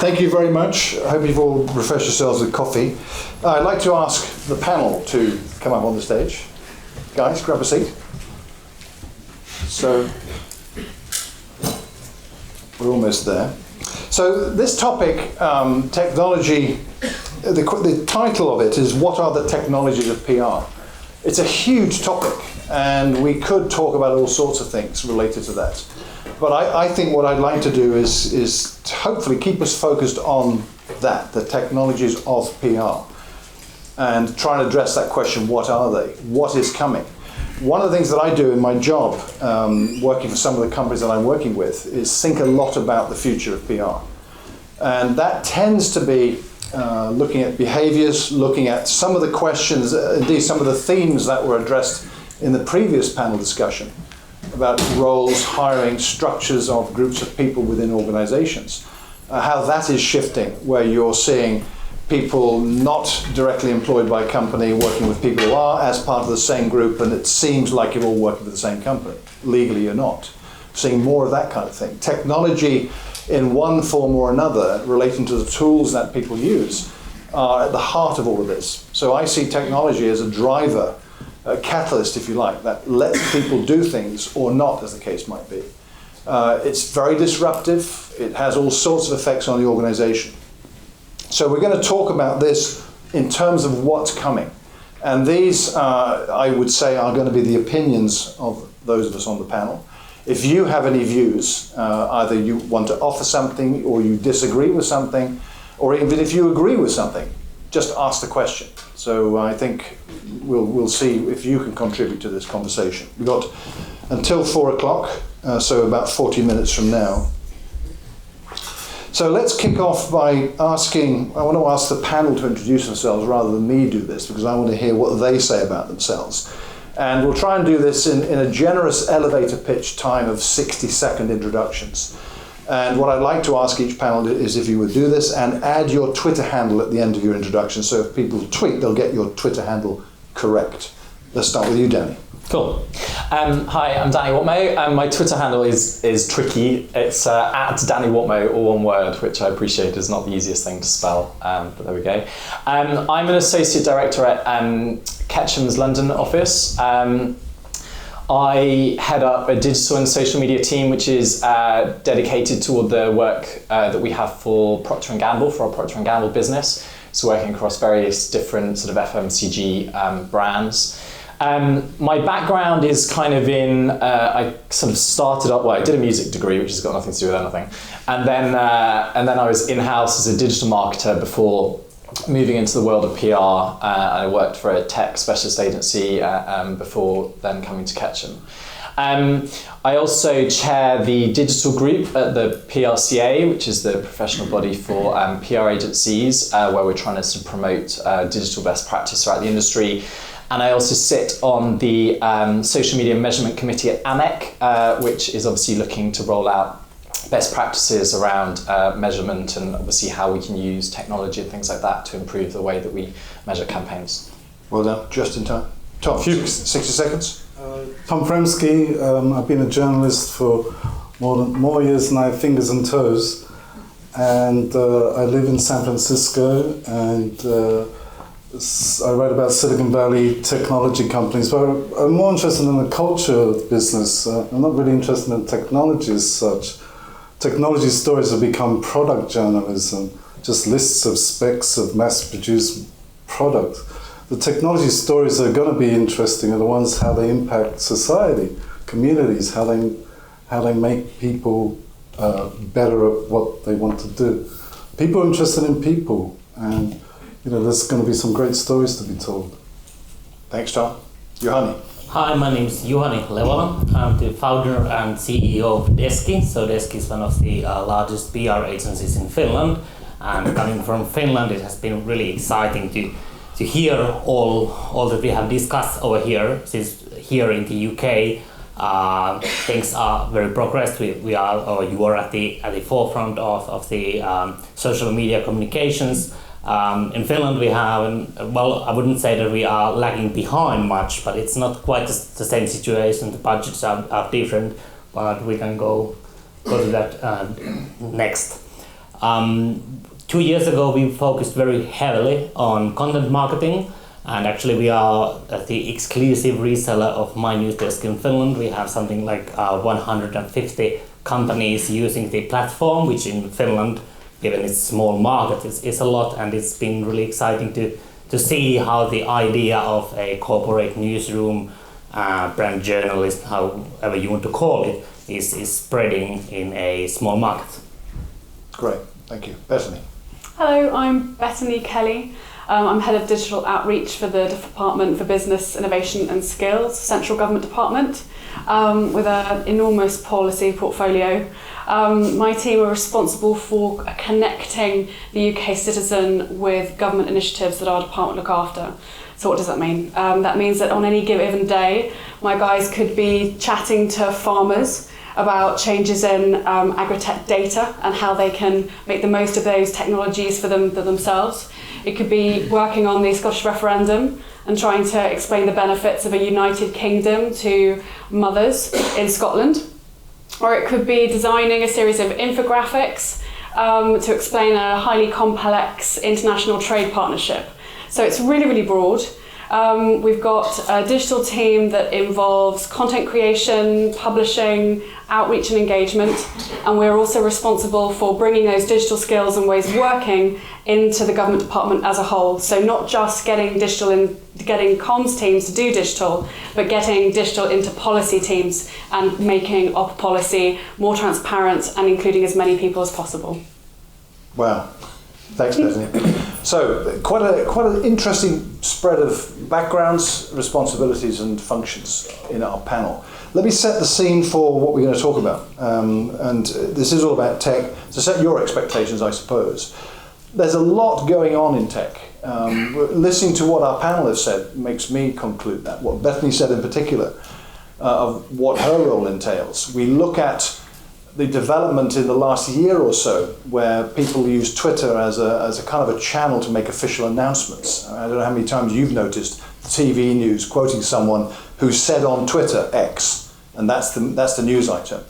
Thank you very much. I hope you've all refreshed yourselves with coffee. I'd like to ask the panel to come up on the stage. Guys, grab a seat. So, we're almost there. So this topic, technology, the title of it is What Are the Technologies of PR? It's a huge topic, and we could talk about all sorts of things related to that. But I think what I'd like to do is to hopefully keep us focused on that, the technologies of PR, and try and address that question, what are they? What is coming? One of the things that I do in my job, working for some of the companies that I'm working with, is think a lot about the future of PR. And that tends to be looking at behaviors, looking at some of the questions, indeed some of the themes that were addressed in the previous panel discussion about roles, hiring, structures of groups of people within organizations, how that is shifting, where you're seeing people not directly employed by a company working with people who are as part of the same group, and it seems like you're all working for the same company. Legally you're not. Seeing more of that kind of thing. Technology in one form or another relating to the tools that people use are at the heart of all of this. So I see technology as a driver, a catalyst, if you like, that lets people do things or not, as the case might be. It's very disruptive. It has all sorts of effects on the organization. So we're going to talk about this in terms of what's coming. And these, I would say, are going to be the opinions of those of us on the panel. If you have any views, either you want to offer something or you disagree with something, or even if you agree with something, just ask the question. So I think we'll see if you can contribute to this conversation. We've got until 4 o'clock, so about 40 minutes from now. So let's kick off by asking, I want to ask the panel to introduce themselves rather than me do this, because I want to hear what they say about themselves. And we'll try and do this in a generous elevator pitch time of 60-second introductions. And what I'd like to ask each panel is if you would do this and add your Twitter handle at the end of your introduction. So if people tweet, they'll get your Twitter handle correct. Let's start with you, Danny. Cool. Hi, I'm Danny Whatmough. My Twitter handle is tricky. It's at Danny Whatmough, all one word, which I appreciate is not the easiest thing to spell, but there we go. I'm an associate director at Ketchum's London office. I head up a digital and social media team, which is dedicated toward the work that we have for Procter & Gamble, for our Procter & Gamble business. So working across various different sort of FMCG brands. My background is kind of in, I sort of started up, I did a music degree, which has got nothing to do with anything. And then I was in-house as a digital marketer before moving into the world of PR. I worked for a tech specialist agency before then coming to Ketchum. I also chair the digital group at the PRCA, which is the professional body for PR agencies, where we're trying to sort of promote digital best practice throughout the industry. And I also sit on the social media measurement committee at AMEC, which is obviously looking to roll out best practices around measurement and obviously how we can use technology and things like that to improve the way that we measure campaigns. Well done, just in time. Tom, 60 seconds. Tom Foremski. I've been a journalist for more years than I have fingers and toes, and I live in San Francisco, and I write about Silicon Valley technology companies, but I'm more interested in the culture of business. I'm not really interested in technology as such. Technology stories have become product journalism, just lists of specs of mass-produced product. The technology stories that are going to be interesting are the ones how they impact society, communities, how they make people better at what they want to do. People are interested in people, and there's going to be some great stories to be told. Thanks, Tom. Juhani. Hi, my name is Juhani Levola. I'm the founder and CEO of Deski. So Deski is one of the largest PR agencies in Finland. And coming from Finland, it has been really exciting to hear all that we have discussed over here. Since here in the UK, things are very progressed. You are at the forefront of the social media communications. In Finland we have, I wouldn't say that we are lagging behind much, but it's not quite the same situation. The budgets are different, but we can go to that next. 2 years ago, we focused very heavily on content marketing, and actually we are the exclusive reseller of My News Desk in Finland. We have something like 150 companies using the platform, which in Finland, given its small market, is a lot, and it's been really exciting to see how the idea of a corporate newsroom, brand journalist, however you want to call it, is spreading in a small market. Great, thank you. Betony. Hello, I'm Betony Kelly. I'm Head of Digital Outreach for the Department for Business, Innovation and Skills, Central Government Department, with an enormous policy portfolio. My team are responsible for connecting the UK citizen with government initiatives that our department look after. So what does that mean? That means that on any given day, my guys could be chatting to farmers about changes in agri-tech data and how they can make the most of those technologies for themselves. It could be working on the Scottish referendum and trying to explain the benefits of a United Kingdom to mothers in Scotland. Or it could be designing a series of infographics to explain a highly complex international trade partnership. So it's really, really broad. We've got a digital team that involves content creation, publishing, outreach and engagement, and we're also responsible for bringing those digital skills and ways of working into the government department as a whole. So not just getting comms teams to do digital, but getting digital into policy teams and making op policy more transparent and including as many people as possible. Wow, thanks, Betony. So quite an interesting spread of backgrounds, responsibilities and functions in our panel. Let me set the scene for what we're going to talk about. And this is all about tech, to set your expectations, I suppose. There's a lot going on in tech. Listening to what our panel has said makes me conclude that, what Betony said in particular, of what her role entails. We look at the development in the last year or so where people use Twitter as a kind of a channel to make official announcements. I don't know how many times you've noticed TV news quoting someone who said on Twitter X, and that's the news item.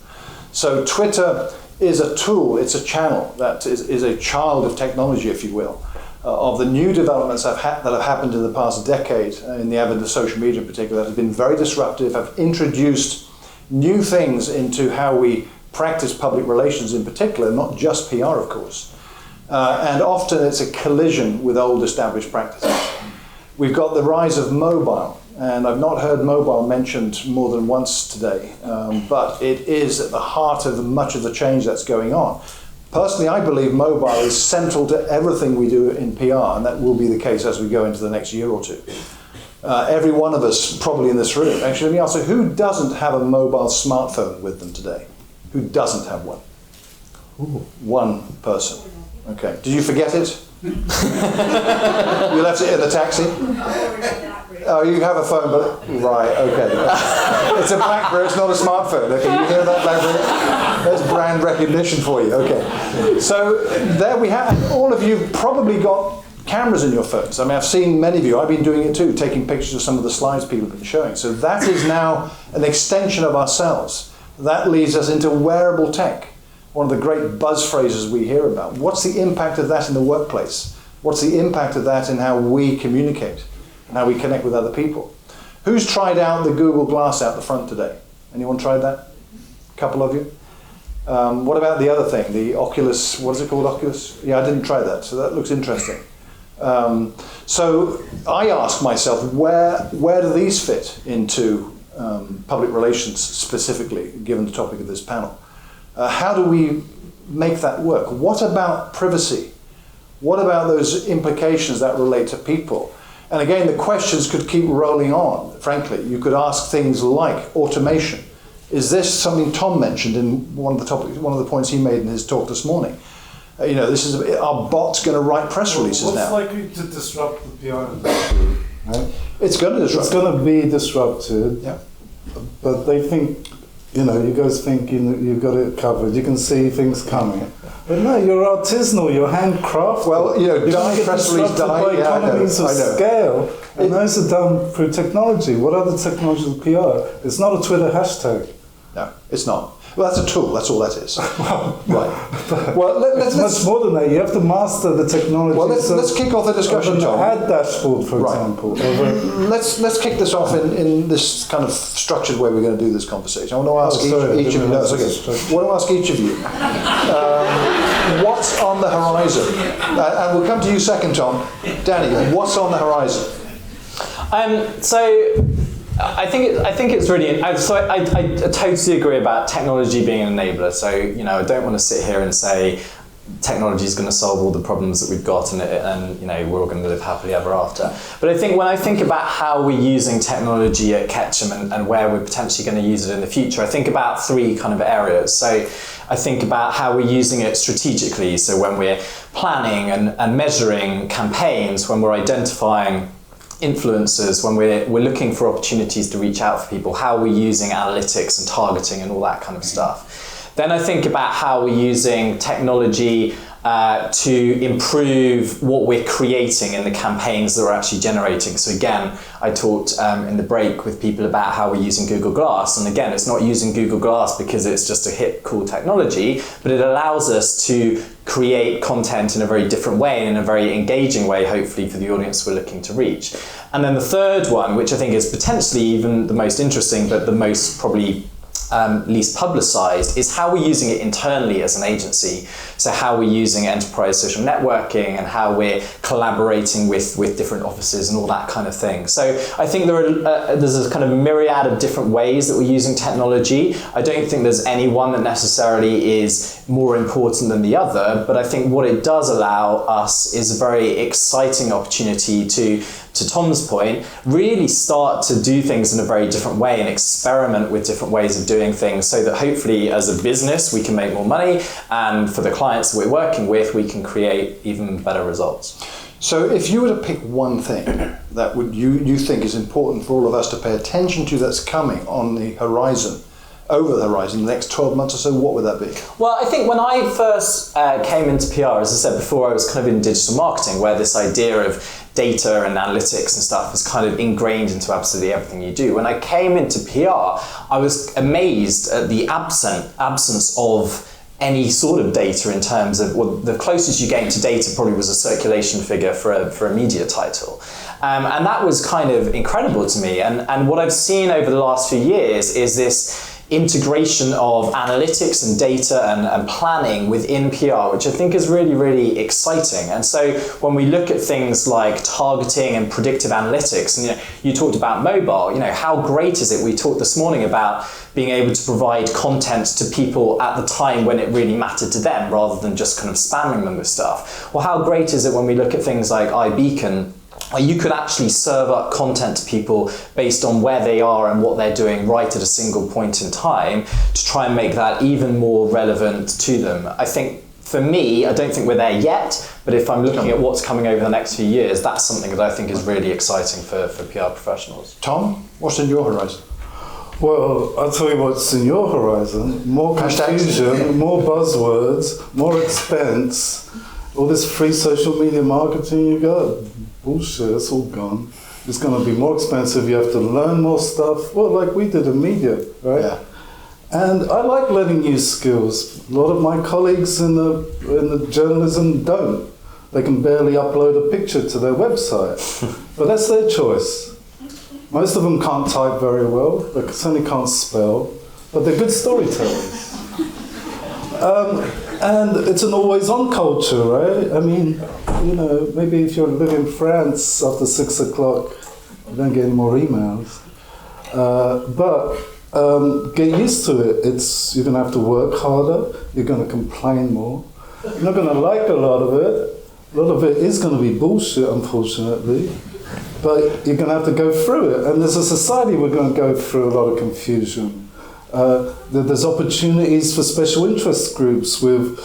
So Twitter is a tool, it's a channel that is a child of technology, if you will, of the new developments that have happened in the past decade in the advent of social media in particular, that have been very disruptive, have introduced new things into how we practice public relations in particular, not just PR, of course. And often it's a collision with old established practices. We've got the rise of mobile, and I've not heard mobile mentioned more than once today, but it is at the heart of much of the change that's going on. Personally, I believe mobile is central to everything we do in PR, and that will be the case as we go into the next year or two. Every one of us probably in this room. Actually, let me ask you, who doesn't have a mobile smartphone with them today? Who doesn't have one? Ooh. One person. Okay. Did you forget it? You left it in the taxi? Oh, you have a phone, but right, okay. It's a BlackBerry, it's not a smartphone. Okay, you hear that, BlackBerry? There's brand recognition for you. Okay. So there we have, all of you probably got cameras in your phones. I mean, I've seen many of you, I've been doing it too, taking pictures of some of the slides people have been showing. So that is now an extension of ourselves. That leads us into wearable tech, one of the great buzz phrases we hear about. What's the impact of that in the workplace? What's the impact of that in how we communicate and how we connect with other people? Who's tried out the Google Glass out the front today? Anyone tried that? A couple of you? What about the other thing, the Oculus, what is it called, Oculus? Yeah, I didn't try that, so that looks interesting. So I ask myself, where do these fit into public relations specifically, given the topic of this panel? How do we make that work? What about privacy? What about those implications that relate to people? And again, the questions could keep rolling on, frankly. You could ask things like automation. Is this something Tom mentioned in one of the points he made in his talk this morning? Are bots going to write press releases now? What's likely to disrupt the PR industry? Right? It's going to disrupt. It's going to be disrupted. Yeah. But they think, you guys think you've got it covered. You can see things coming. But no, you're artisanal, you're handcrafted. Well, press release by economies of scale. And those are done through technology. What other technology is PR? It's not a Twitter hashtag. No, it's not. Well, that's a tool. That's all that is. Right. Well, It's much more than that. You have to master the technology. Well, let's kick off the discussion, of an Tom. ad dashboard, for Right. example. Let's kick this off in this kind of structured way we're going to do this conversation. I want to ask each of you. No, it's okay. I want to ask each of you. What's on the horizon? And we'll come to you second, Tom. Danny, what's on the horizon? So I think it's really. I totally agree about technology being an enabler. So I don't want to sit here and say technology is going to solve all the problems that we've got, and we're all going to live happily ever after. But I think when I think about how we're using technology at Ketchum and where we're potentially going to use it in the future, I think about three kind of areas. So I think about how we're using it strategically. So when we're planning and measuring campaigns, when we're identifying influencers, when we're looking for opportunities to reach out for people, how we're using analytics and targeting and all that kind of stuff. Then I think about how we're using technology to improve what we're creating in the campaigns that we're actually generating. So again, I talked in the break with people about how we're using Google Glass, and again, it's not using Google Glass because it's just a hip, cool technology, but it allows us to create content in a very different way and in a very engaging way, hopefully, for the audience we're looking to reach. And then the third one, which I think is potentially even the most interesting, but the most probably least publicized, is how we're using it internally as an agency. So how we're using enterprise social networking and how we're collaborating with different offices and all that kind of thing. So I think there's a kind of myriad of different ways that we're using technology. I don't think there's any one that necessarily is more important than the other, but I think what it does allow us is a very exciting opportunity to Tom's point, really start to do things in a very different way and experiment with different ways of doing things, so that hopefully as a business we can make more money, and for the clients that we're working with we can create even better results. So if you were to pick one thing that you think is important for all of us to pay attention to that's coming on the horizon, over the horizon, the next 12 months or so, what would that be? Well, I think when I first came into PR, as I said before, I was kind of in digital marketing, where this idea of data and analytics and stuff is kind of ingrained into absolutely everything you do. When I came into PR, I was amazed at the absence of any sort of data in terms of, well, the closest you came to data probably was a circulation figure for a media title. And that was kind of incredible to me. And what I've seen over the last few years is this integration of analytics and data and planning within PR, which I think is really, really exciting. And so when we look at things like targeting and predictive analytics, and you talked about mobile, how great is it? We talked this morning about being able to provide content to people at the time when it really mattered to them, rather than just kind of spamming them with stuff. Well, how great is it when we look at things like iBeacon, where you could actually serve up content to people based on where they are and what they're doing right at a single point in time, to try and make that even more relevant to them. I think for me, I don't think we're there yet, but if I'm looking at what's coming over the next few years, that's something that I think is really exciting for PR professionals. Tom, what's in your horizon? Well, I'll tell you what's in your horizon. More confusion, more buzzwords, more expense, all this free social media marketing you got. Bullshit, it's all gone. It's going to be more expensive. You have to learn more stuff. Well, like we did in media, right? Yeah. And I like learning new skills. A lot of my colleagues in the journalism don't. They can barely upload a picture to their website. But that's their choice. Most of them can't type very well. They certainly can't spell. But they're good storytellers. And it's an always-on culture, right? I mean, maybe if you live in France after 6 o'clock, you don't get any more emails. But get used to it. You're going to have to work harder. You're going to complain more. You're not going to like a lot of it. A lot of it is going to be bullshit, unfortunately. But you're going to have to go through it. And as a society, we're going to go through a lot of confusion. There's opportunities for special interest groups with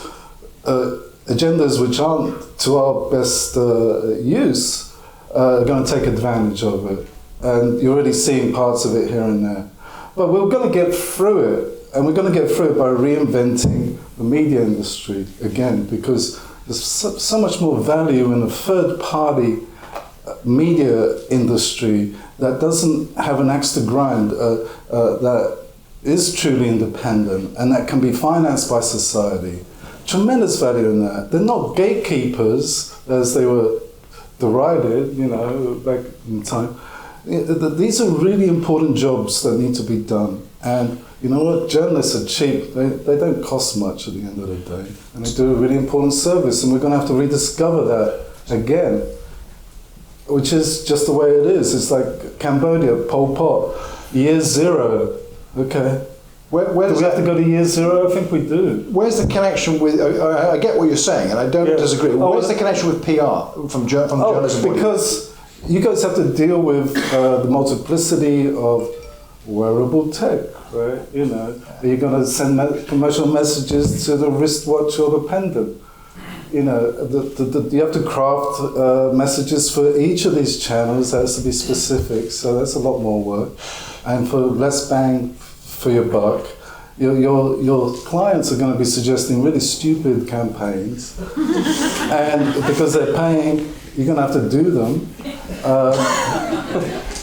agendas which aren't to our best use, are going to take advantage of it. And you're already seeing parts of it here and there. But we're going to get through it, and we're going to get through it by reinventing the media industry again, because there's so much more value in a third-party media industry that doesn't have an axe to grind, that is truly independent and that can be financed by society. Tremendous value in that. They're not gatekeepers as they were derided, back in time. These are really important jobs that need to be done. And you know what? Journalists are cheap. They don't cost much at the end of the day. And they do a really important service. And we're going to have to rediscover that again, which is just the way it is. It's like Cambodia, Pol Pot, year zero. Okay. Where do we have to go to year zero? I think we do. Where's the connection with? I get what you're saying, and I don't disagree. Where's the connection with PR from journalism? Because you guys have to deal with the multiplicity of wearable tech, right? Are you going to send commercial messages to the wristwatch or the pendant? You have to craft messages for each of these channels. That has to be specific, so that's a lot more work. And for less bang for your buck, your clients are going to be suggesting really stupid campaigns, and because they're paying, you're going to have to do them,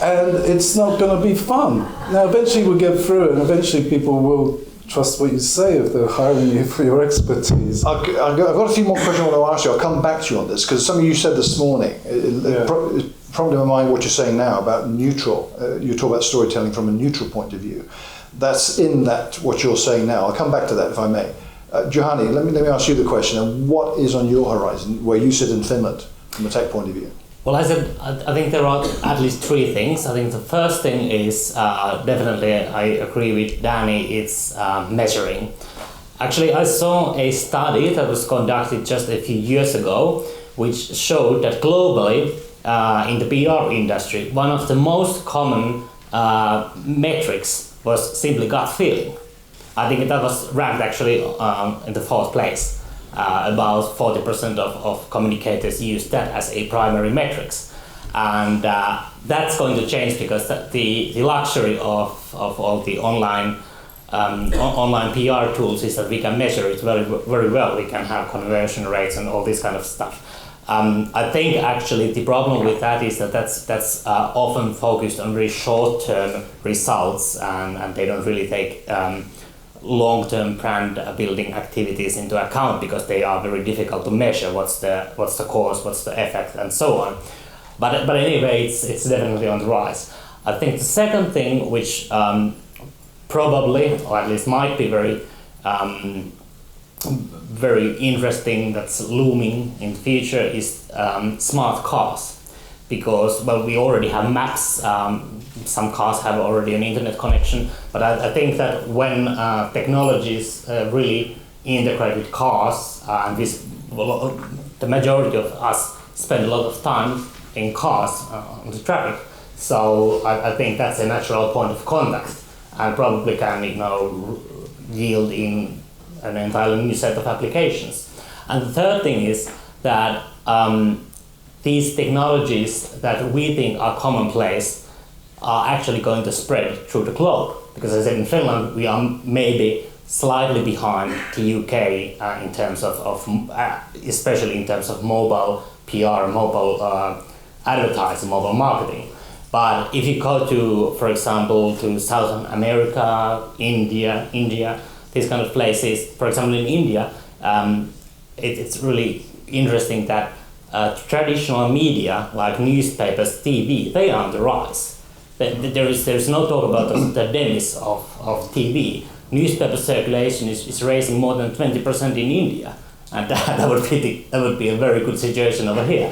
and it's not going to be fun. Now, eventually we'll get through it, and eventually people will trust what you say if they're hiring you for your expertise. I've got a few more questions I want to ask you. I'll come back to you on this, because something you said this morning, it's probably in my mind what you're saying now about neutral. You talk about storytelling from a neutral point of view. That's in that what you're saying now. I'll come back to that if I may. Juhani, let me ask you the question. And what is on your horizon where you sit in Finland from a tech point of view? Well, I think there are at least three things. I think the first thing is definitely, I agree with Danny, it's measuring. Actually, I saw a study that was conducted just a few years ago, which showed that globally, in the PR industry, one of the most common metrics was simply gut feeling. I think that was ranked actually in the fourth place. About 40% of communicators use that as a primary metrics. And that's going to change because the luxury of all the online PR tools is that we can measure it very, very well. We can have conversion rates and all this kind of stuff. I think actually the problem with that is that that's often focused on very short-term results, and they don't really take long-term brand building activities into account because they are very difficult to measure. What's the cause, what's the effect, and so on. But anyway, it's definitely on the rise. I think the second thing, which probably, or at least might be very interesting, that's looming in the future, is smart cars. Because, well, we already have maps, some cars have already an internet connection, but I think that when technologies really integrate with cars, and the majority of us spend a lot of time in cars on the traffic, so I think that's a natural point of contact, and probably can yield in an entirely new set of applications. And the third thing is that these technologies that we think are commonplace are actually going to spread through the globe. Because as I said, in Finland, we are maybe slightly behind the UK in terms of especially in terms of mobile PR, mobile advertising, mobile marketing. But if you go to, for example, to Southern America, India, these kind of places, for example, in India, it's really interesting that traditional media like newspapers, TV, they are on the rise. There's no talk about the demise of TV. Newspaper circulation is raising more than 20% in India, and that would be a very good situation over here.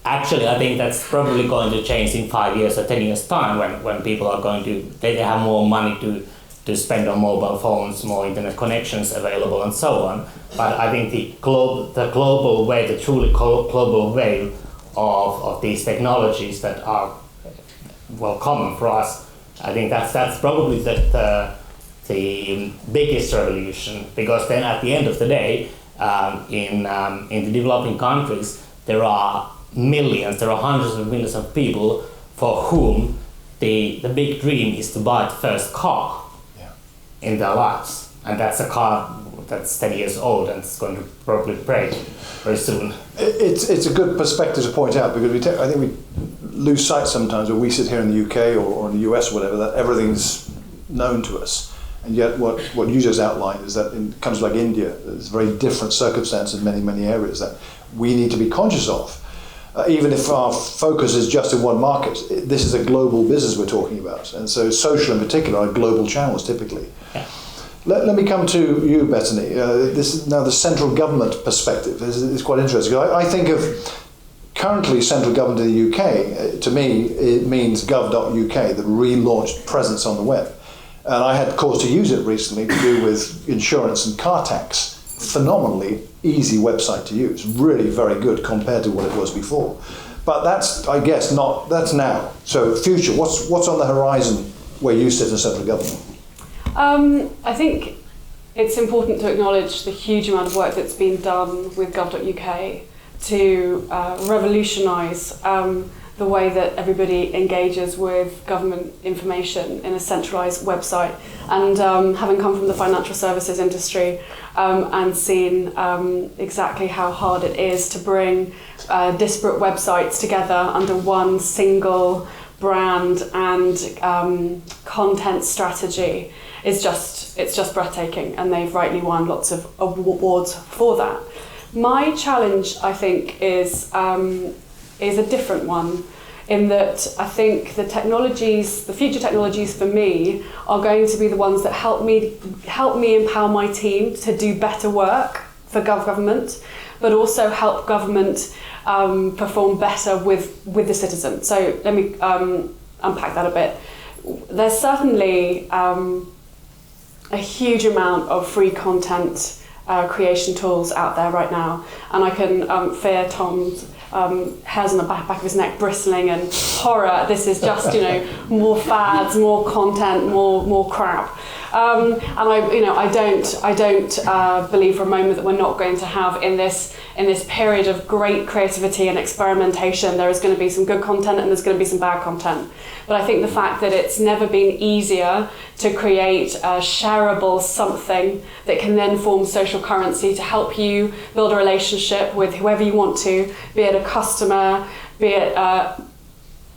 Actually, I think that's probably going to change in 5 years or 10 years time when people are going to they have more money to spend on mobile phones, more internet connections available, and so on. But I think the global way, the truly global way of these technologies that are common for us, I think that's probably the biggest revolution, because then at the end of the day, in the developing countries, there are hundreds of millions of people for whom the big dream is to buy the first car in their lives, and that's a car that's 10 years old and it's going to probably break very soon. It's a good perspective to point out, because I think we lose sight sometimes when we sit here in the UK or in the US or whatever, that everything's known to us. And yet what you just outlined is that in countries like India, there's very different circumstances in many, many areas that we need to be conscious of. Even if our focus is just in one market, this is a global business we're talking about. And so social in particular are global channels typically. Yeah. Let me come to you, Betony. This is now the central government perspective. It's quite interesting. I think of currently central government in the UK, to me, it means gov.uk, the relaunched presence on the web. And I had cause to use it recently to do with insurance and car tax. Phenomenally easy website to use, really very good compared to what it was before. But that's, I guess, that's now. So future, what's on the horizon where you sit in central government? I think it's important to acknowledge the huge amount of work that's been done with gov.uk to revolutionise the way that everybody engages with government information in a centralised website. And having come from the financial services industry and seen exactly how hard it is to bring disparate websites together under one single brand and content strategy, it's just breathtaking, and they've rightly won lots of awards for that. My challenge, I think, is a different one, in that I think the future technologies for me are going to be the ones that help me empower my team to do better work for government, but also help government perform better with the citizen. So let me unpack that a bit. There's certainly a huge amount of free content creation tools out there right now, and I can fear Tom's hairs on the back of his neck bristling and horror. This is just more fads, more content, more crap. And I don't believe for a moment that we're not going to have in this period of great creativity and experimentation. There is going to be some good content and there's going to be some bad content. But I think the fact that it's never been easier to create a shareable something that can then form social currency to help you build a relationship with whoever you want to, be it a customer, be it a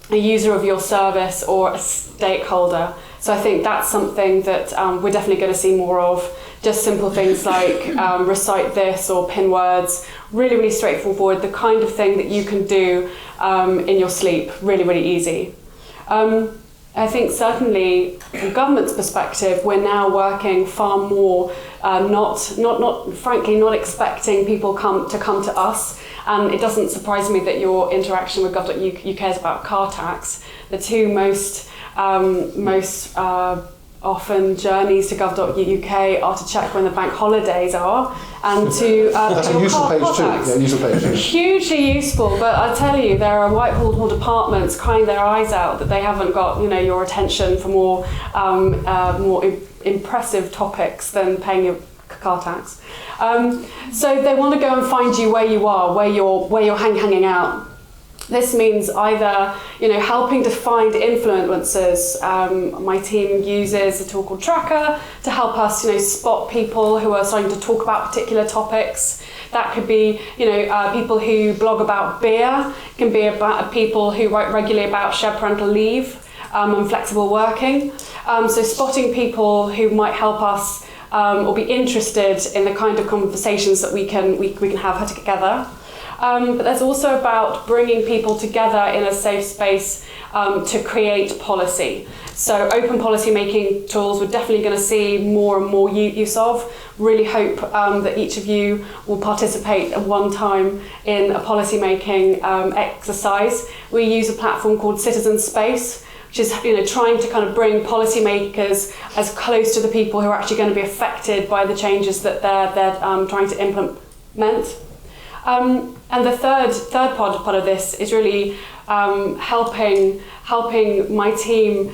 user of your service or a stakeholder. So I think that's something that we're definitely going to see more of. Just simple things like recite this or pin words, really, really straightforward, the kind of thing that you can do in your sleep, really, really easy. I think certainly from government's perspective, we're now working far more, frankly, not expecting people to come to us. And it doesn't surprise me that your interaction with gov.uk is about car tax. The two most often journeys to gov.uk are to check when the bank holidays are and to that's a useful page too. Yeah, useful page. Hugely useful, but I tell you, there are Whitehall departments crying their eyes out that they haven't got your attention for more impressive topics than paying your car tax. So they want to go and find you where you are, where you're hanging out. This means either, helping to find influencers. My team uses a tool called Tracker to help us, spot people who are starting to talk about particular topics. That could be, people who blog about beer. It can be about people who write regularly about shared parental leave and flexible working. So spotting people who might help us or be interested in the kind of conversations that we can have together. But there's also about bringing people together in a safe space to create policy. So open policy making tools we're definitely going to see more and more use of. Really hope that each of you will participate at one time in a policy making exercise. We use a platform called Citizen Space, which is trying to kind of bring policymakers as close to the people who are actually going to be affected by the changes that they're trying to implement. And the third part of this is really helping my team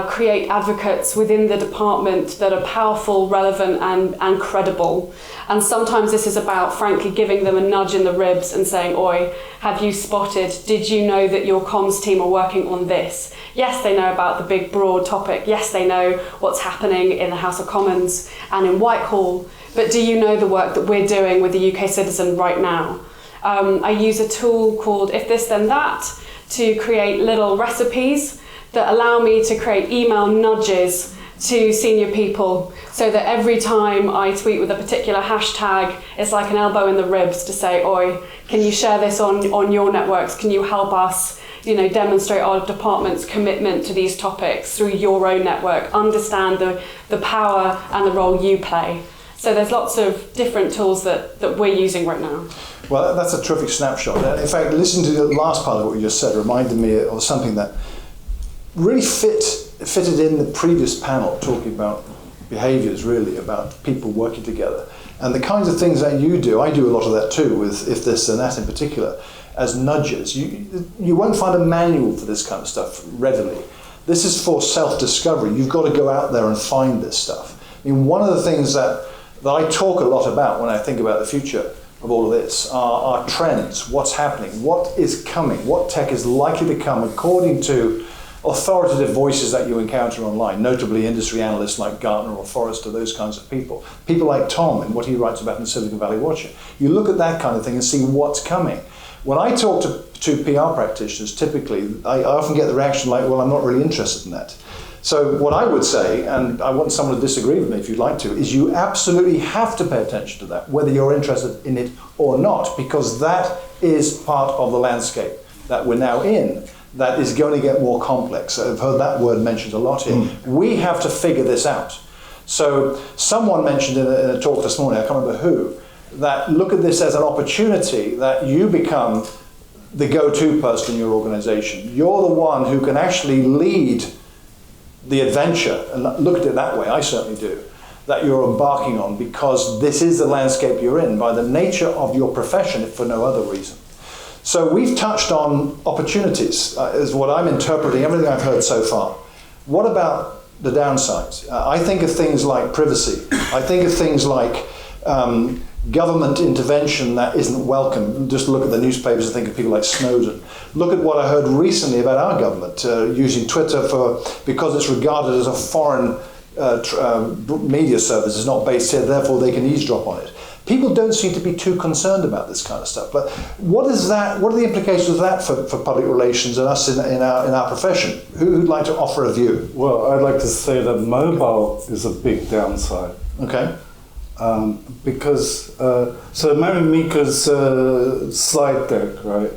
create advocates within the department that are powerful, relevant and credible. And sometimes this is about, frankly, giving them a nudge in the ribs and saying, "Oi, have you spotted, did you know that your comms team are working on this?" Yes, they know about the big broad topic. Yes, they know what's happening in the House of Commons and in Whitehall. But do you know the work that we're doing with the UK citizen right now? I use a tool called If This Then That to create little recipes that allow me to create email nudges to senior people, so that every time I tweet with a particular hashtag, it's like an elbow in the ribs to say, oi, can you share this on your networks? Can you help us, demonstrate our department's commitment to these topics through your own network, understand the power and the role you play. So there's lots of different tools that we're using right now. Well, that's a terrific snapshot. In fact, listening to the last part of what you just said reminded me of something that really fitted in the previous panel, talking about behaviours, really, about people working together. And the kinds of things that you do, I do a lot of that too, with if this and that in particular, as nudges. You won't find a manual for this kind of stuff readily. This is for self-discovery. You've got to go out there and find this stuff. I mean, one of the things that I talk a lot about when I think about the future of all of this are trends, what's happening, what is coming, what tech is likely to come according to authoritative voices that you encounter online, notably industry analysts like Gartner or Forrester, those kinds of people. People like Tom and what he writes about in Silicon Valley Watcher. You look at that kind of thing and see what's coming. When I talk to PR practitioners, typically, I often get the reaction like, well, I'm not really interested in that. So what I would say, and I want someone to disagree with me if you'd like to, is you absolutely have to pay attention to that, whether you're interested in it or not, because that is part of the landscape that we're now in that is going to get more complex. I've heard that word mentioned a lot here. We have to figure this out. So someone mentioned in a talk this morning, I can't remember who, that look at this as an opportunity that you become the go-to person in your organization. You're the one who can actually lead the adventure, and look at it that way, I certainly do, that you're embarking on, because this is the landscape you're in by the nature of your profession, if for no other reason. So we've touched on opportunities, is what I'm interpreting, everything I've heard so far. What about the downsides? I think of things like privacy. I think of things like government intervention that isn't welcome. Just look at the newspapers and think of people like Snowden. Look at what I heard recently about our government using Twitter because it's regarded as a foreign media service, it's not based here, therefore they can eavesdrop on it. People don't seem to be too concerned about this kind of stuff. But what are the implications of that for public relations and us in our profession? Who'd like to offer a view? Well, I'd like to say that mobile is a big downside. Okay. Because so Mary Meeker's slide deck, right?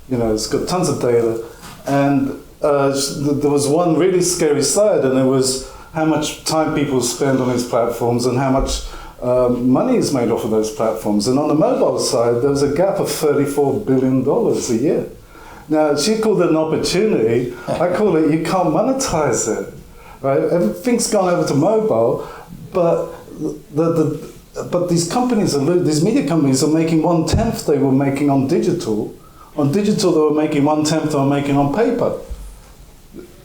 It's got tons of data, and there was one really scary slide, and it was how much time people spend on these platforms and how much money is made off of those platforms. And on the mobile side, there was a gap of $34 billion a year. Now, she called it an opportunity. I call it you can't monetize it, right? Everything's gone over to mobile, but but these companies, these media companies, are making 1/10 they were making on digital. On digital, they were making 1/10 they were making on paper.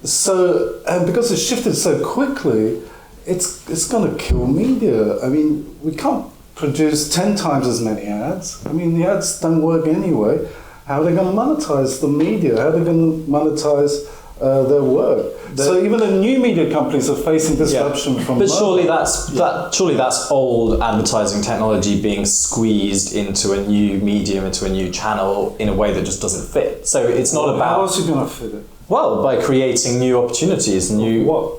So, and because it shifted so quickly, it's going to kill media. I mean, we can't produce 10 times as many ads. I mean, the ads don't work anyway. How are they going to monetize the media? How are they going to monetize their work? So even the new media companies are facing disruption from. But surely that's old advertising technology being squeezed into a new medium, into a new channel in a way that just doesn't fit. So it's not about. How else are you going to fit it? Well, by creating new opportunities, What?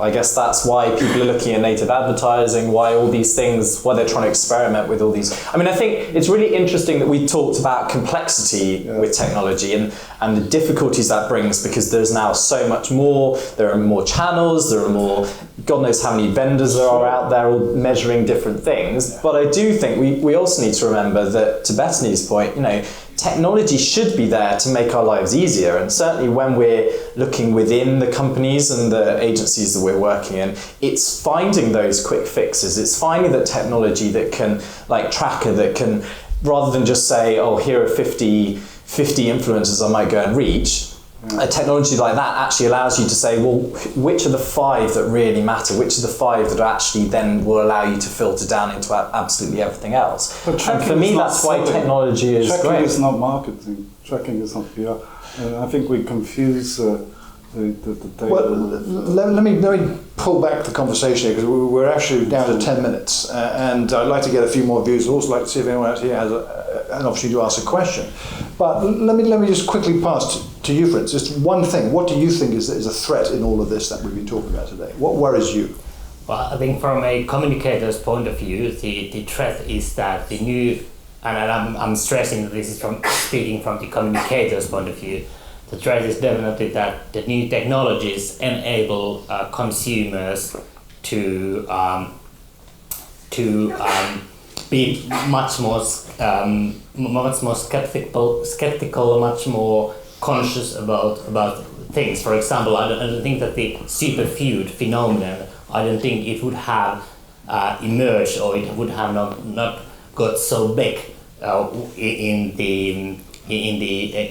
I guess that's why people are looking at native advertising, why all these things, why they're trying to experiment with all these. I mean, I think it's really interesting that we talked about complexity with technology and the difficulties that brings, because there's now so much more, there are more channels, there are more, God knows how many vendors there are out there all measuring different things. But I do think we also need to remember that, to Betony's point, technology should be there to make our lives easier, and certainly when we're looking within the companies and the agencies that we're working in, it's finding those quick fixes. It's finding that technology that can, like Tracker, that can, rather than just say, oh, here are 50 influencers I might go and reach, a technology like that actually allows you to say, well, which are the 5 that really matter? Which are the 5 that actually then will allow you to filter down into absolutely everything else? But and for me, that's why technology is tracking great. Tracking is not marketing. Tracking is not PR. I think we confuse the table. Well, let me pull back the conversation here, because we're actually down to 10 minutes, and I'd like to get a few more views. I'd also like to see if anyone else here has an opportunity to ask a question. But let me just quickly pass to you, Fritz. Just one thing. What do you think is a threat in all of this that we've been talking about today? What worries you? Well, I think from a communicator's point of view, the threat is that the new, and I'm stressing that this is speaking from the communicator's point of view, the threat is definitely that the new technologies enable consumers to be much more skeptical, much more conscious about things. For example, I don't think that the superfood phenomenon, I don't think it would have emerged, or it would have not got so big in the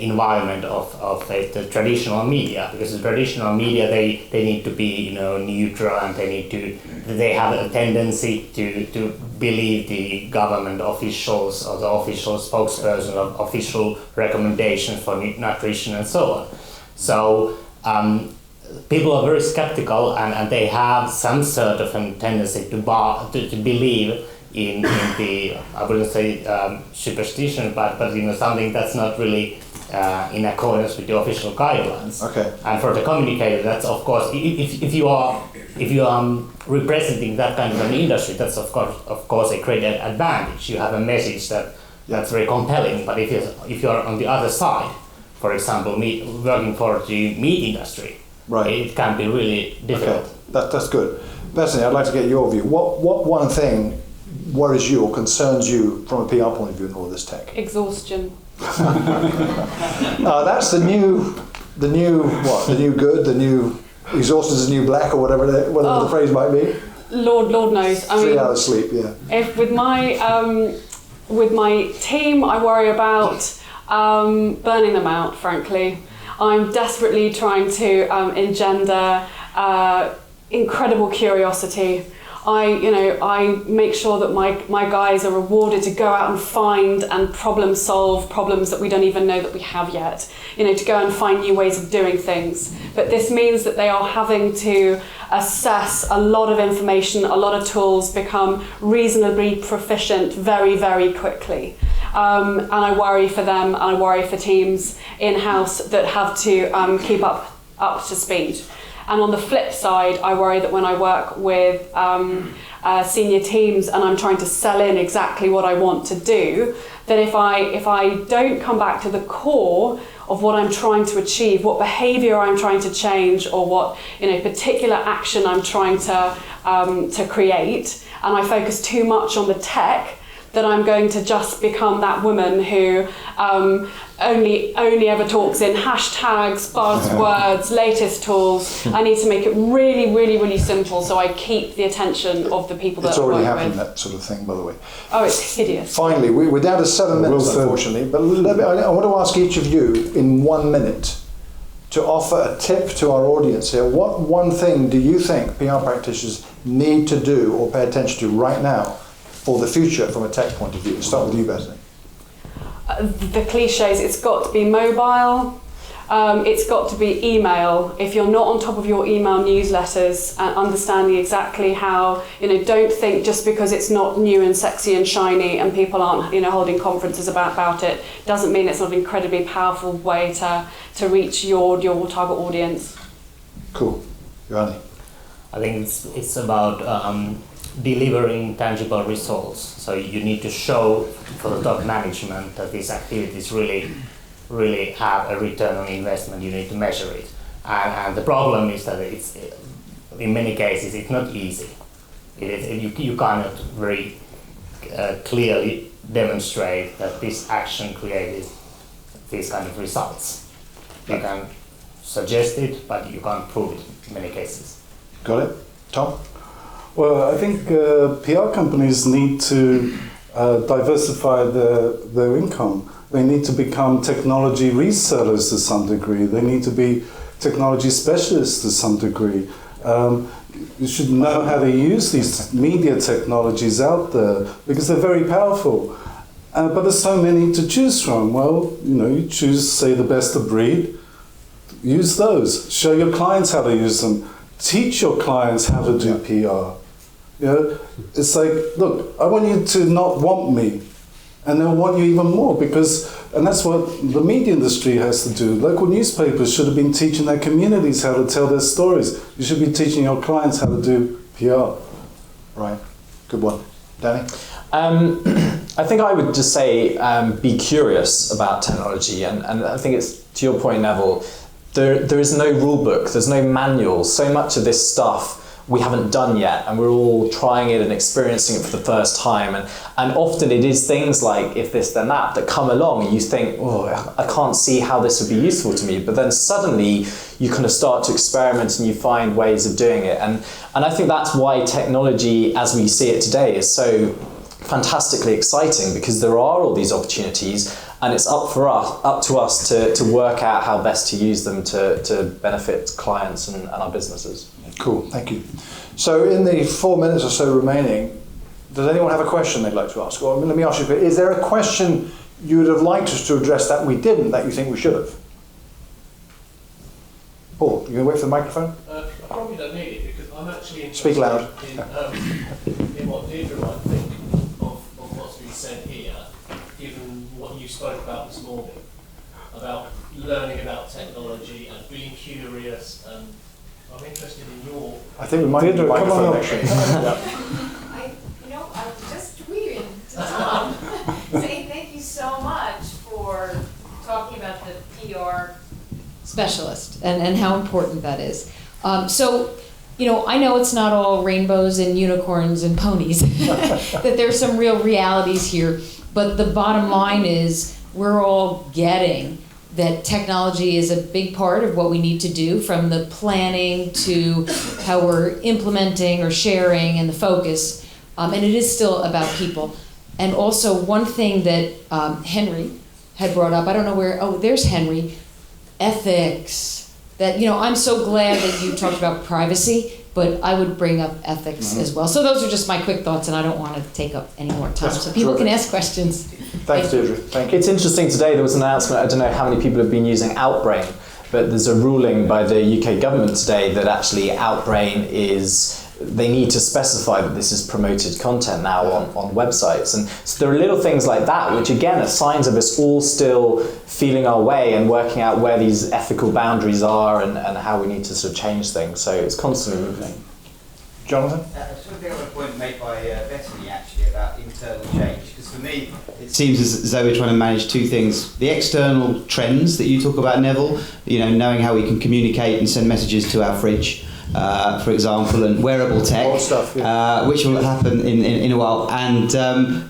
environment of the traditional media, because the traditional media they need to be neutral, and they have a tendency to believe the government officials or the official spokesperson of official recommendations for nutrition and so on. So people are very skeptical, and they have some sort of a tendency to believe in the, I wouldn't say superstition, but something that's not really in accordance with the official guidelines. Okay. And for the communicator, that's of course, if you are representing that kind of an industry, that's of course a great advantage. You have a message that's very compelling. But if you are on the other side, for example, working for the meat industry, right, it can be really difficult. Okay, that's good. Betony, I'd like to get your view. What one thing worries you or concerns you from a PR point of view in all this tech? Exhaustion. That's the new good, the new exhaustion is the new black, or whatever the phrase might be. Lord knows. 3 hours sleep, yeah. If with my team, I worry about burning them out. Frankly, I'm desperately trying to engender incredible curiosity. I make sure that my guys are rewarded to go out and find and problem solve problems that we don't even know that we have yet. To go and find new ways of doing things. But this means that they are having to assess a lot of information, a lot of tools, become reasonably proficient very, very quickly. And I worry for them, and I worry for teams in-house that have to keep up to speed. And on the flip side, I worry that when I work with senior teams and I'm trying to sell in exactly what I want to do, that if I don't come back to the core of what I'm trying to achieve, what behaviour I'm trying to change, or what particular action I'm trying to create, and I focus too much on the tech, that I'm going to just become that woman who only ever talks in hashtags, buzzwords, latest tools. I need to make it really, really, really simple so I keep the attention of the people that I work with. It's already happening, that sort of thing, by the way. Oh, it's hideous. Finally, we're down to 7 minutes, unfortunately, but I want to ask each of you in 1 minute to offer a tip to our audience here. What one thing do you think PR practitioners need to do or pay attention to right now for the future from a tech point of view? Start with you, Betony. The cliches, it's got to be mobile, it's got to be email. If you're not on top of your email newsletters and understanding exactly how, don't think just because it's not new and sexy and shiny and people aren't, holding conferences about it, doesn't mean it's not an incredibly powerful way to reach your target audience. Cool. Juhani? I think it's about delivering tangible results. So you need to show for the top management that these activities really have a return on investment. You need to measure it. And the problem is that it's, in many cases, it's not easy. You cannot very clearly demonstrate that this action created these kind of results. You can suggest it, but you can't prove it in many cases. Got it? Tom? Well, I think PR companies need to diversify their income. They need to become technology resellers to some degree. They need to be technology specialists to some degree. You should know how to use these media technologies out there because they're very powerful. But there's so many to choose from. Well, you choose, say, the best of breed, use those. Show your clients how to use them. Teach your clients how to do PR. You know, it's like, look, I want you to not want me, and they'll want you even more and that's what the media industry has to do. Local newspapers should have been teaching their communities how to tell their stories. You should be teaching your clients how to do PR. Right, good one. Danny? I think I would just say be curious about technology, and I think it's, to your point, Neville, there is no rule book, there's no manual. So much of this stuff we haven't done yet, and we're all trying it and experiencing it for the first time, and often it is things like if this then that come along and you think, oh, I can't see how this would be useful to me, but then suddenly you kind of start to experiment and you find ways of doing it, and I think that's why technology as we see it today is so fantastically exciting, because there are all these opportunities, and it's up to us to work out how best to use them to benefit clients and our businesses. Cool, thank you. So in the 4 minutes or so remaining, does anyone have a question they'd like to ask? Or let me ask you, is there a question you would have liked us to address that we didn't, that you think we should have? Paul, you going to wait for the microphone? I probably don't need it, because I'm actually interested Speak loud. in what Deirdre might think of what's been said here, given what you spoke about this morning, about learning about technology and being curious, and I'm interested in your... I think we might need a microphone actually. I just tweeted to Tom saying thank you so much for talking about the PR specialist and how important that is. So, I know it's not all rainbows and unicorns and ponies, that there's some real realities here, but the bottom line is we're all getting that technology is a big part of what we need to do, from the planning to how we're implementing or sharing and the focus. And it is still about people. And also one thing that Henry had brought up, I don't know where, there's Henry, ethics. That, I'm so glad that you talked about privacy, but I would bring up ethics as well. So those are just my quick thoughts, and I don't want to take up any more time. So people can ask questions. Thanks, Deirdre. Thank you. It's interesting today, there was an announcement, I don't know how many people have been using Outbrain, but there's a ruling by the UK government today that actually Outbrain they need to specify that this is promoted content now on websites. And so there are little things like that, which again are signs of us all still feeling our way and working out where these ethical boundaries are and how we need to sort of change things. So it's constantly moving. Jonathan? I just want to pick up a point made by Betony actually about internal change, because for me it seems as though we're trying to manage two things: the external trends that you talk about, Neville, knowing how we can communicate and send messages to our fridge, for example, and wearable tech, stuff, which will happen in a while. And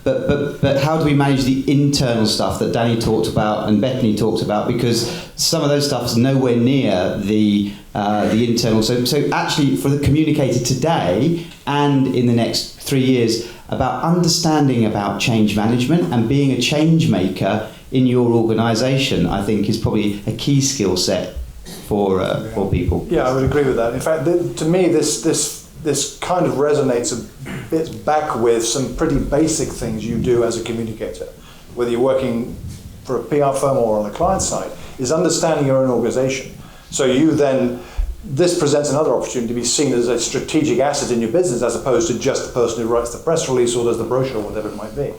but how do we manage the internal stuff that Danny talked about and Betony talked about? Because some of those stuff is nowhere near the internal. So actually, for the communicator today and in the next 3 years, about understanding about change management and being a change maker in your organisation, I think is probably a key skill set for people. Yeah, I would agree with that. In fact, to me, this kind of resonates a bit back with some pretty basic things you do as a communicator, whether you're working for a PR firm or on the client side, is understanding your own organisation. So this presents another opportunity to be seen as a strategic asset in your business, as opposed to just the person who writes the press release or does the brochure or whatever it might be.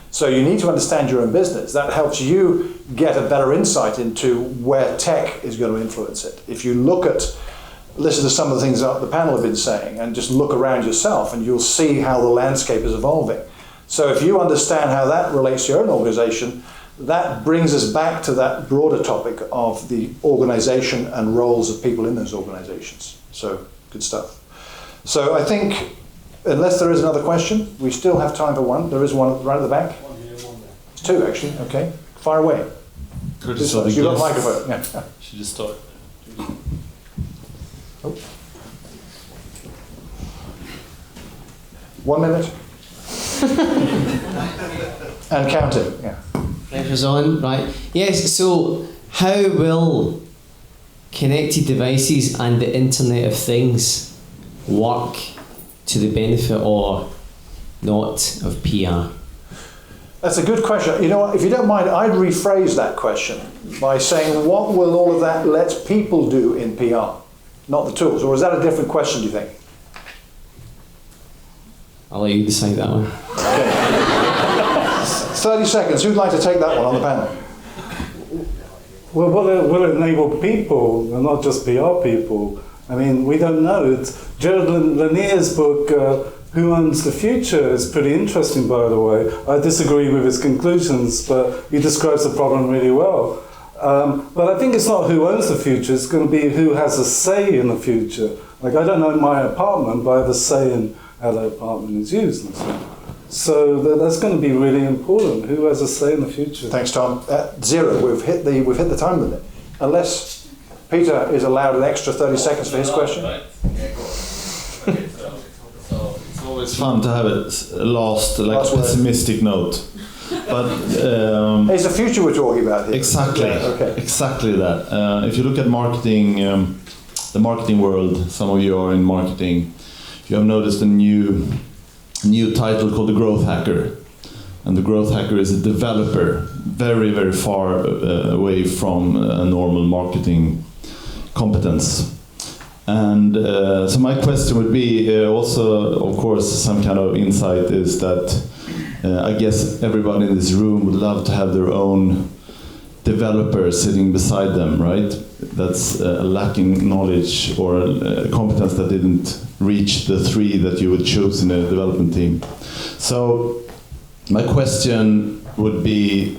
So you need to understand your own business. That helps you get a better insight into where tech is going to influence it. If you listen to some of the things that the panel have been saying and just look around yourself, and you'll see how the landscape is evolving. So if you understand how that relates to your own organization, that brings us back to that broader topic of the organization and roles of people in those organizations. So good stuff. So I think, unless there is another question, we still have time for one. There is one right at the back. One here, one there. It's two, actually. Okay. Fire away. You've got a microphone. Yeah. Should just start. Oh. 1 minute. And counting. Yeah. Pressure's on, right? Yes, so how will connected devices and the Internet of Things work to the benefit or not of PR? That's a good question. You know what, if you don't mind, I'd rephrase that question by saying, what will all of that let people do in PR? Not the tools. Or is that a different question, do you think? I'll let you decide that one. Okay. 30 seconds. Who'd like to take that one on the panel? Well, will it enable people, and not just PR people? I mean, we don't know. It's Gerald Lanier's book, Who Owns the Future, is pretty interesting, by the way. I disagree with his conclusions, but he describes the problem really well. But I think it's not who owns the future, it's going to be who has a say in the future. Like, I don't own my apartment, but I have a say in how the apartment is used and so on. So that's going to be really important. Who has a say in the future? Thanks, Tom. Zero. We've hit the time limit. Unless Peter is allowed an extra 30 seconds for his question. So it's always fun to have a last pessimistic note. But it's the future we're talking about here. Exactly. Yeah, okay. Exactly that. If you look at marketing, the marketing world, some of you are in marketing. You have noticed a new title called the growth hacker, and the growth hacker is a developer, very, very far away from a normal marketing competence. And so my question would be also, of course, some kind of insight is that I guess everybody in this room would love to have their own developer sitting beside them, right? That's lacking knowledge or competence that didn't reach the 3 that you would choose in a development team. So my question would be,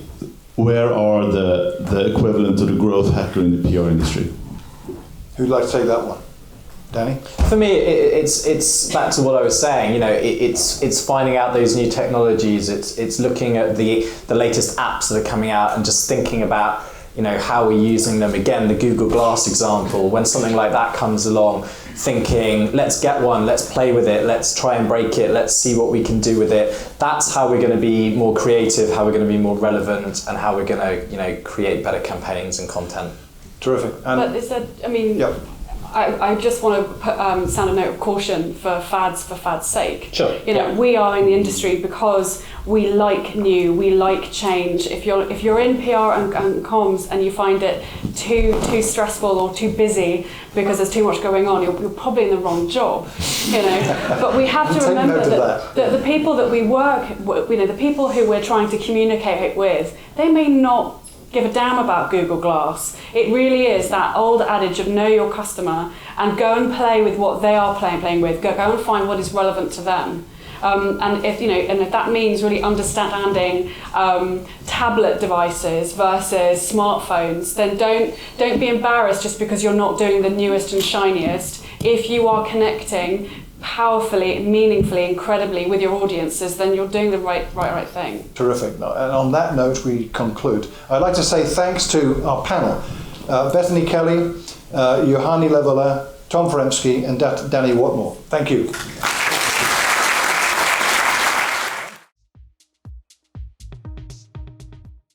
where are the equivalent to the growth hacker in the PR industry? Who'd like to take that one? Danny? For me, it's back to what I was saying. You know, it's finding out those new technologies. It's looking at the latest apps that are coming out and just thinking about, you know, how we're using them. Again, the Google Glass example. When something like that comes along, thinking, let's get one, let's play with it, let's try and break it, let's see what we can do with it. That's how we're going to be more creative, how we're going to be more relevant, and how we're going to, you know, create better campaigns and content. Terrific. And but is that, I mean, yep. I just want to put, sound a note of caution for fads sake. Sure. You know, we are in the industry because we like new, we like change. If you're in PR and comms and you find it too stressful or too busy because there's too much going on, you're probably in the wrong job. You know, but we have to remember that the people that we work, you know, the people who we're trying to communicate with, they may not give a damn about Google Glass. It really is that old adage of know your customer and go and play with what they are playing with. Go and find what is relevant to them. And if that means really understanding tablet devices versus smartphones, then don't be embarrassed just because you're not doing the newest and shiniest. If you are connecting powerfully, meaningfully, incredibly with your audiences, then you're doing the right thing. Terrific. And on that note, we conclude. I'd like to say thanks to our panel, Betony Kelly, Juhani Levola, Tom Foremski, and Danny Whatmough. Thank you.